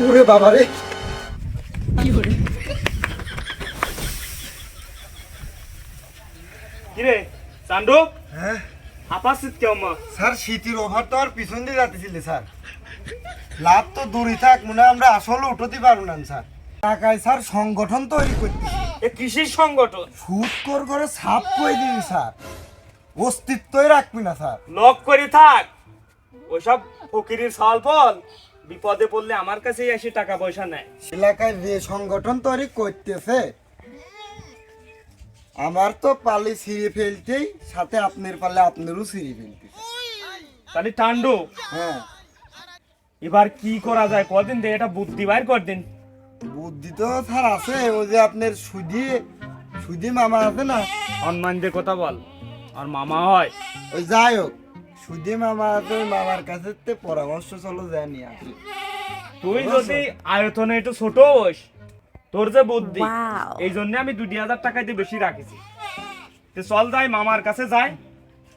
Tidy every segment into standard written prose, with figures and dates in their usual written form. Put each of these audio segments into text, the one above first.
ওরে বাবা রে। কিরে চান্ডু হ্যাঁ হাঁপাচ্ছিস কেউ মা? স্যার শীতের ওভার তো আর পিছন দিয়ে যাতেছিলে স্যার। লাভ তো দূরে থাক মনে হয় আমরা আসলে উঠতে পারবো না স্যার। টাকায় স্যার সংগঠন তৈরি করতেছি। এ কৃষির সংগঠন সুদ করে সাফ করে দিবি স্যার, অস্তিত্বই রাখবি না স্যার। লক করে থাক। ওইসব ফকিরের ফল ফল বিপদে পড়লে আমার কাছেই এসে টাকা পয়সা নেয়। এলাকায় যে সংগঠন তৈরি করতেছে আমার তো পালি ছিঁড়ে ফেলতেই, সাথে আপনার পালে আপনারও ছিঁড়ে ফেলতেছে। তাহলে টান্ডু হ্যাঁ এবার কি করা যায় কদিন দে, এটা বুদ্ধি বাইর কর দিন। বুদ্ধি তো স্যার আছে, ওই যে আপনার সুধি মামা আছে না, সম্মান দিয়ে কথা বল। আর মামা হয় ওই যাই হোক সুধি মামা আছে, ওই মামার কাছে তে পরামর্শ চলো জানি আসি। তুই যদি আয়তনে একটু ছোট হোস, তোর যে বুদ্ধি এই জন্য আমি 2,000 টাকা দিয়ে বেশি রাখিছি। তো চল যাই মামার কাছে যাই,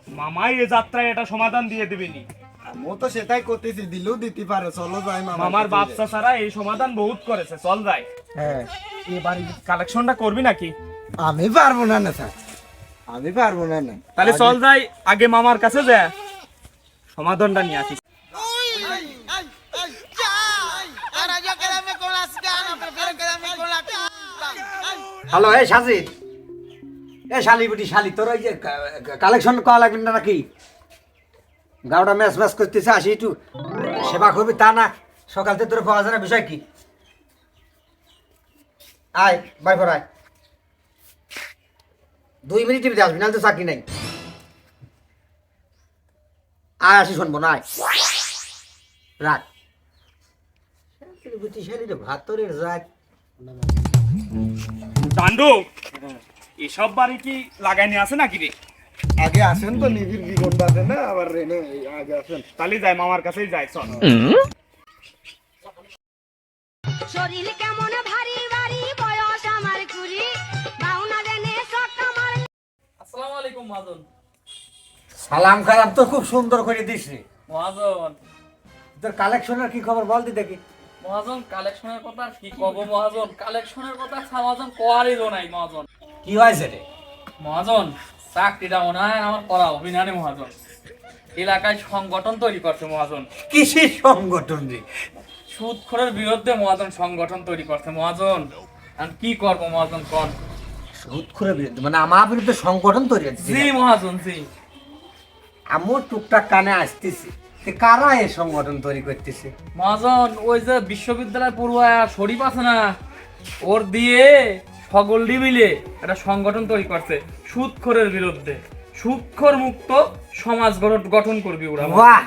মামাই এই যাত্রায় এটা সমাধান দিয়ে দিবেনি। আমিও তো সেটাই করতেছি, দিলেও দিতে পারে, চলো যাই মামার বাপসা ছাড়া এই সমাধান বহুত করেছে, চল যাই। হ্যাঁ এবার কালেকশনটা করবি নাকি? আমি পারবো না না স্যার, আমি পারবো না না। তাহলে চল যাই আগে মামার কাছে যা, সমাধানটা নিয়ে আসিস। হ্যালো এ সাজিদ, এ শালি বুটি শালি, তোর ওই যে কালেকশন করা লাগবে না নাকি? গাওটা ম্যাচ ম্যাচ করতেছে, আসি একটু সেবা করবি তা না, সকাল থেকে তোর পাওয়া যায় না, বিষয় কি? আয় বাই ফর আয়, 2 মিনিট টিভিতে আসবি, নাহলে তো চাকরি নাই। আয় আসি শুনবো না, আয় রাখ। বুটি শালি রে, ভাতরের রাখ। টান্ডু এসব বাড়ি কি লাগাই নিয়ে আসে নাকি রে? আগে আসেন তো, নিবিড় বিগন বাজে না আবার রেনে, আগে আসেন। তাহলে যাই মামার কাছেই যাই, চল। শরীর কেমন ভারী ভারী, বয়স আমার কুড়ি, বাউনা দেনে সক্কা মার। আসসালামু আলাইকুম মহাজন। সালাম খারাপ তো খুব সুন্দর করে দিস রে। মহাজন তোর কালেকশনের কি খবর বল দি দেখি। মহাজন কালেকশনের কথা আর কি কব মহাজন, কালেকশনের কথা মহাজন কোয়ারই নাই মহাজন। কি হয়েছে রে? মহাজন চাকরিটা মনে হয় আমার করা অভিনানে মহাজন। এলাকায় সংগঠন তৈরি করছে মহাজন, কিসের সংগঠন রে? সুদখোরের বিরুদ্ধে মহাজন সংগঠন তৈরি করছে মহাজন। আর কি করব মহাজন কোন? সুদখোরের বিরুদ্ধে মানে আমার বিরুদ্ধে সংগঠন তৈরি হচ্ছে? জি মহাজন জি। আমিও টুকটাক কানে আসতেছি, কারা এই সংগঠন তৈরি করতেছে? মহাজন ওই যে বিশ্ববিদ্যালয় পড়ুয়া শরীফ আছে না, ওর দিয়ে সকলটি মিলে একটা সংগঠন তৈরি করছে সুদখোরের বিরুদ্ধে। সুদখোর মুক্ত সমাজ গঠন করবি ওরা। বাহ,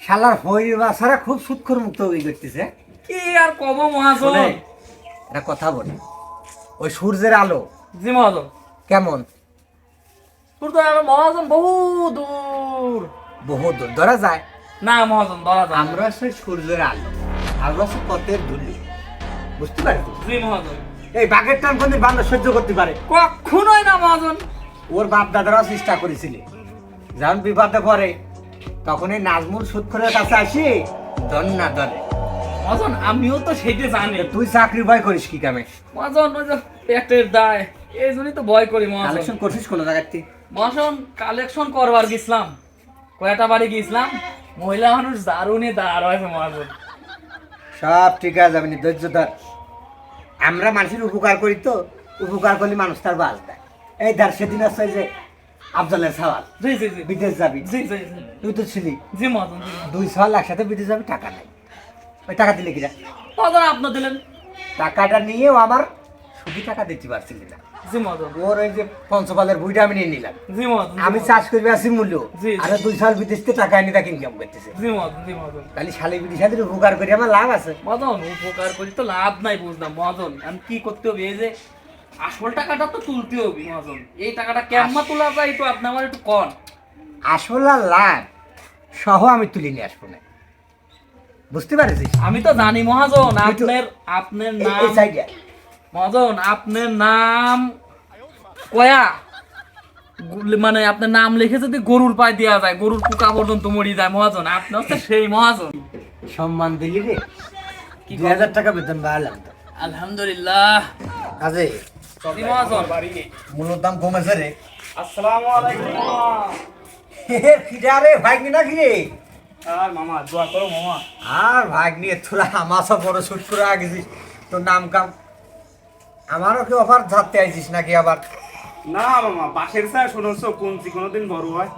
শালার হই বাছারা খুব সুদখোর মুক্ত হয়ে করতেছে। কি আর কব মহাজন। শোনে, একটা কথা বলি, ওই সূর্যের আলো জি মহাজন। কেমন? তোর তো আরো মহাজন বহু দূর। বহু দূর ধরা যায় না মহাজন ধরা যায় না। আমরা সেই সূর্যের আলো, আমরা সেই পথের ধুলি, বুঝতে পারছি? জি মহাজন। এই বাঘের টান কোন বান্দর সহ্য করতে পারে? কখনোই না মহাজন। ওর বাপ দাদারাও চেষ্টা করেছিল, যখন বিপদে পড়ে তখন এই নাজমুল সুদখোরের কাছে আসি ধন না ধরে। মহাজন আমিও তো সেইটা জানি। তুই চাকরি ভয় করিস কি কামে? মহাজন ওই যে পেটের দায়, এই জন্যই তো ভয় করি মহাজন। কালেকশন করছিস কোনো জায়গাতে? মহাজন কালেকশন করবার গেছিলাম, কয়টা বাড়ি গেছিলাম, মহিলা মানুষ দারুণে দাঁড় হয়েছে মহাজন। সব ঠিক আছে যাবে, ধৈর্য ধর। আমরা মানুষের উপকার করি তো, উপকার করলে মানুষ তার বাস দেয়। এই ধর সেদিন আসছে যে আফজলের সওয়াল, জি জি জি বিদেশ যাবি, জি জি জি তুই তো ছিলি। জি মহাজন জি। 2 সওয়াল একসাথে বিদেশ যাবি, টাকা নাই। ওই টাকা দিলে কিনা? মহাজন আপনার দিলেন। টাকাটা নিয়েও আমার সুদি টাকা দিতে পারছিলি না। জি মহাজন। ওর ওই যে পঞ্চপালের বইটা আমি নিয়ে নিলাম। জি মহাজন। আমি চাষ করবি আসি মূল্য, জি। আর 2 সাল বিদেশ থেকে টাকা এনে তাকে ইনকাম করতেছে। জি মহাজন জি মহাজন। খালি শালি বিদেশাদের উপকার করে আমার লাভ আছে? মহাজন উপকার করি তো লাভ নাই বুঝলাম মহাজন। আমি কি করতে হবে, এই যে আসল টাকাটা তো তুলতে হবে মহাজন। এই টাকাটা কেমন তোলা যায় তো আপনি আমার একটু কন। আসল আর লাভ সহ আমি তুলে নিয়ে আসবো না, বুঝতে পারছিস? আমি তো জানি মহাজন একটু- আপনার এই নাম সাইডে মহাজন, আপনার নাম কয়া মানে আপনার নাম লিখে যদি গরুর পায়ে দেওয়া যায়, গরুর পোকা পর্যন্ত মরি যায় মহাজন। আপনি হচ্ছে সেই মহাজন। সম্মান দিলি রে, কি 2000 টাকা বেতন বাড়লাম তো আলহামদুলিল্লাহ। কাজে জি মহাজন। মূল্যর দাম কমেছে রে। আসসালামু আলাইকুম মামা। কিরা রে ভাগ্নি না কিরে? আর মামা দোয়া করো মামা। আর ভাগ্নি তোরা আমার সব বড় শুট করে গেছিস, তোর নাম কাম আমারও কি অফার ধরতে আইছিস নাকি আবার? না মামা, বাসের চা শুনছো কোনছি কোনোদিন বড় হয়?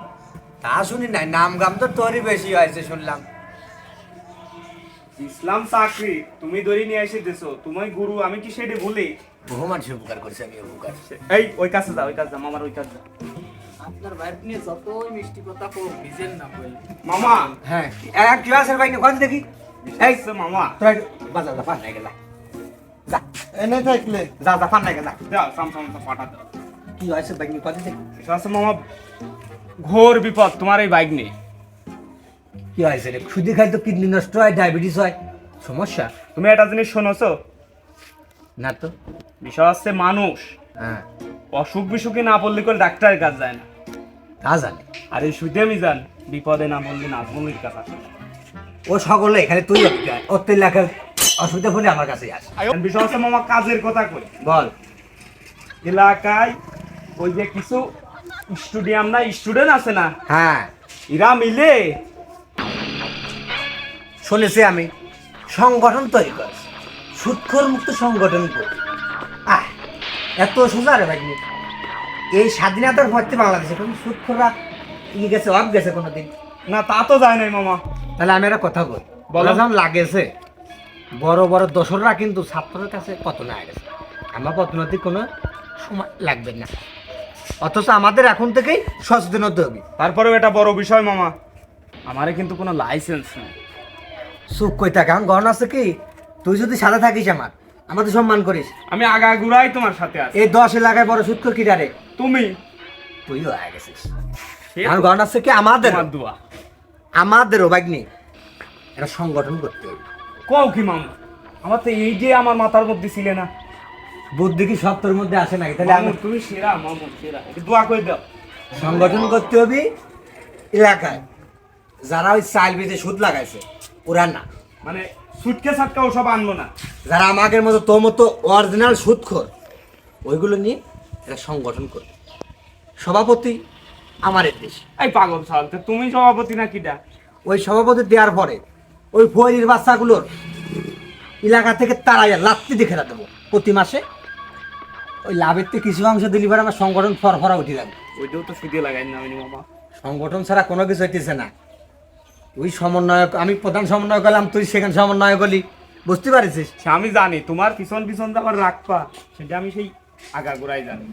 তা শুনি নাই, নাম গাম তো তোরই বেশি হয়েছে শুনলাম। ইসলাম চাকরি তুমি ধরে নিয়ে এসে দিছো, তুমি গুরু, আমি কি সেটা ভুলি? বহু মানুষের উপকার করছে, আমি উপকার। এই ওই কাছে যা, ওই কাছে যা মামার, ওই কাছে যা। আপনার ভাইয়ের নিয়ে যতই মিষ্টি কথা হোক ভিজেন না বই। মামা হ্যাঁ এক ক্লাসের ভাগ্নি কত দেখি? এই এই মামা তোরা বাজা যা, পান নাই গেলা যা, এনে থাকলে যা যা, পান নাই গেলা। দাও সামসাম পাঠা দাও। কি হয়েছে ভাগ্নি কত দেখি? এটা হচ্ছে মামা ঘোর বিপদ তোমার এই বাইক নিয়ে। কি হয়েছে রে? সুদি খাই তো কিডনি নষ্ট হয়, ডায়াবেটিস হয়, সমস্যা? তুমি একটা জিনিস শোনোছো? না তো। বিষয় হচ্ছে মানুষ হ্যাঁ অসুখ বিসুখে না পড়লে করে ডাক্তারের কাছে যায় না, তা জানি। আর এই সুদে আমি জান বিপদে না পড়লে নাজমুলের কাছে আসে। ও সকলে এখানে তুই ওর তো লেখার অসুবিধা হলে আমার কাছে আস। এখন বিষয় হচ্ছে মামা কাজের কথা কই। বল। এলাকায় ওই যে কিছু স্টুডিয়াম না স্টুডেন্ট আছে না, হ্যাঁ এরা মিলে শুনেছি আমি, সংগঠন তৈরি কর, সুৎখোর মুক্ত সংগঠন কর। আহ এত সোজা রে ভাগ্নি? এই স্বাধীনতার পর থেকে বাংলাদেশে কোনো সুৎখোররা ই গেছে, অফ গেছে কোনোদিন? না, তা তো যায় নাই মামা। তাহলে আমি একটা কথা বল, বলো। বলা যখন লাগেছে বড় বড় দোসররা কিন্তু ছাত্রের কাছে পতন হয়ে গেছে, আমার পতনতি কোনো সময় লাগবে না, অথচ আমাদের এখন থেকেই সচেতন হতে হবে। তারপরেও এটা বড় বিষয় মামা, আমারে কিন্তু কোনো লাইসেন্স নেই। সুখ কই থাকা গহন আছে কি? তুই যদি সাদা থাকিস আমাদের সম্মান করিস, আমি আগাগুড়াই তোমার সাথে আছি। এই 10 এলাকায় বড় সুৎখোর কি ডারে? তুমি তুইও হয়ে গেছিস। সে এখন গহন আছে কি আমাদের, তোমার দোয়া। আমাদেরও বাগ্নি একটা সংগঠন করতে হবে। কও কি মামা, আমার তো এই যে আমার মাথার মধ্যে ছিলে না। বুদ্ধি কি সব তোর মধ্যে আসে নাকি? তাহলে আমি মামু, তুমি সেরা মামু, সেরা, একটু দোয়া করে দাও। সংগঠন করতে হবে এলাকায়, যারা ওই চাল বেঁধে সুদ লাগাইছে ওরা না, মানে সুটকে সাটকা ওসব আনবো না। যারা আমাদের মতো তোর মতো অরিজিনাল সুদখোর, ওইগুলো নিয়ে একটা সংগঠন করবে। সভাপতি আমার দেশ, এই পাগল সালতে তুমি সভাপতি না কিটা? ওই সভাপতি দেওয়ার পরে ওই ফয়েরির বাচ্চাগুলোর এলাকা থেকে তারাইয়া লাত্তি দেখে দেবো প্রতি মাসে। ওই লাভের থেকে কিছু অংশ দিলি পরে আমার সংগঠন ফরফরা উঠে যাবে। ওইটাও তো সুদে লাগাই না আমি মামা। সংগঠন ছাড়া কোনো কিছু হইতেছে না। তুই সমন্বয়ক, আমি প্রধান সমন্বয় করলাম, তুই সেখানে সমন্বয় করলি, বুঝতে পারিস? সে আমি জানি, তোমার পিছন পিছন তো আবার রাখবা, সেটা আমি সেই আগাগোড়াই জানি।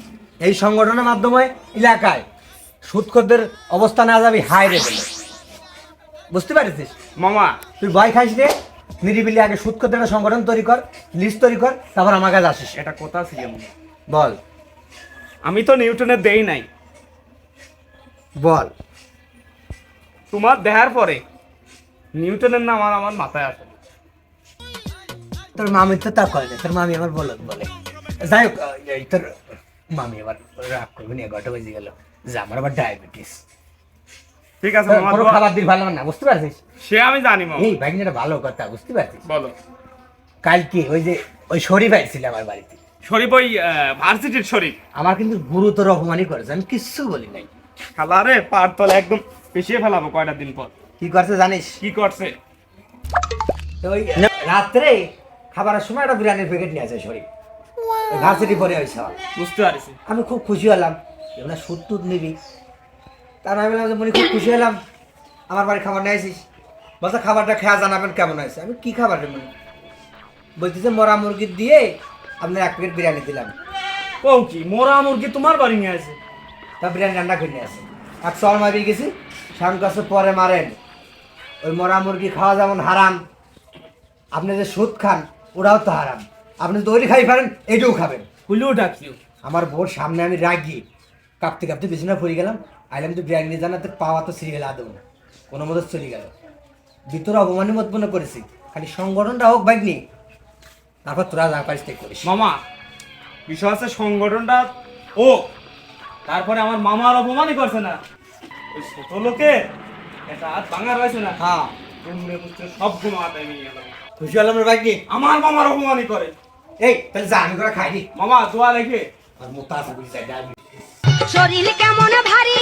এই সংগঠনের মাধ্যমে এলাকায় সুদখোরদের অবস্থা না যাবি হাই লেভেলে, বুঝতে পারিস? মামা তুই ভয় খাইস রে, নিরিবিলি আগে সুদখোরদের একটা সংগঠন তৈরি কর, লিস্ট তৈরি কর, তারপর আমার কাছে আসিস। এটা কথা ছিল মামা। বল আমি তো নিউটনের দেই নাই, বল। তোমার দেখার পরে নিউটনের নাম আর আমার মাথায় আসে না। তোর মামি তো তা করে না, তোর মামি আমার বলত বলে। যাই হোক, এই তোর মামি আবার রাগ করবে না, 11টা বেজে গেল, যে আমার আবার ডায়াবেটিস, ঠিক আছে মামা, কোনো দোয়া- খাবার দিল ভালো না, বুঝতে পারছিস? সে আমি জানি মামা। এই ভাগ্নিটা ভালো কথা, বুঝতে পারছিস? বলো। কালকে ওই যে ওই শরীফ আইছিল আমার বাড়িতে, শরীফ ওই ভার্সিটির শরীফ। আমার কিন্তু গুরুতর অপমানই করেছে, আমি কিচ্ছু বলি নাই। খালারে পার তলে একদম পেছিয়ে ফেলাবো কয়টা দিন পর। কি করছে জানিস? কি করছে? তো ওই রাত্রে খাবারের সময় একটা বিরিয়ানির প্যাকেট নিয়ে আসে শরীফ, ভার্সিটি পরে হয়েছে। বুঝতে পারছি। আমি খুব খুশি হলাম, এগুলো সুদ টুদ নিবি। তার আমি বললাম যে মনে খুব খুশি হলাম, আমার বাড়ি খাবার নিয়ে আসিস। বলছে খাবারটা খেয়া জানাবেন কেমন হয়েছে। আমি কি খাবার রে মনে বলতেছে মরা মুরগির দিয়ে আপনার 1 প্লেট বিরিয়ানি দিলাম। কও কি মোরা মুরগি তোমার বাড়ি নিয়ে আছে? তা বিরিয়ানি রান্না করে নিয়ে আসে, এক চর মারিয়ে গেছি, শাম কাছে পরে মারেন। ওই মরা মুরগি খাওয়া যেমন হারাম, আপনি যে সুদ খান ওরাও তো হারাম। আপনি তো ওইটি খাই পারেন, এইটাও খাবেন। হুলিও ডাকিও। আমার বোর সামনে আমি রাগি কাঁপতে কাঁপতে বিছানা পড়ে গেলাম। আইলাম তো বিরিয়ানি জানাতে পাওয়া তো ছিঁড়ে গেল, আদৌ না, কোনো মতো চলে গেল। ভিতরে অপমানই মতপন্ন করেছি, খালি সংগঠনটা হোক বাইকনি, তারপর তোরা যা পারিস তাই করিস। মামা বিষয় আছে সংগঠনটা ও, তারপরে আমার মামার অপমানই করছে না, ওই ছোট লোকে এটা হাত ভাঙা রয়েছে না, হ্যাঁ জন্মে পুত্রে সব গুণ আদায় নিয়ে গেল। খুশি হলাম রে ভাগ্নি। আমার মামার অপমানই করে। এই তাহলে যা আমি করে খাই দি। মামা দোয়া রেখে আর মোটা আছে বুঝি চাই শরীর কেমন ভারী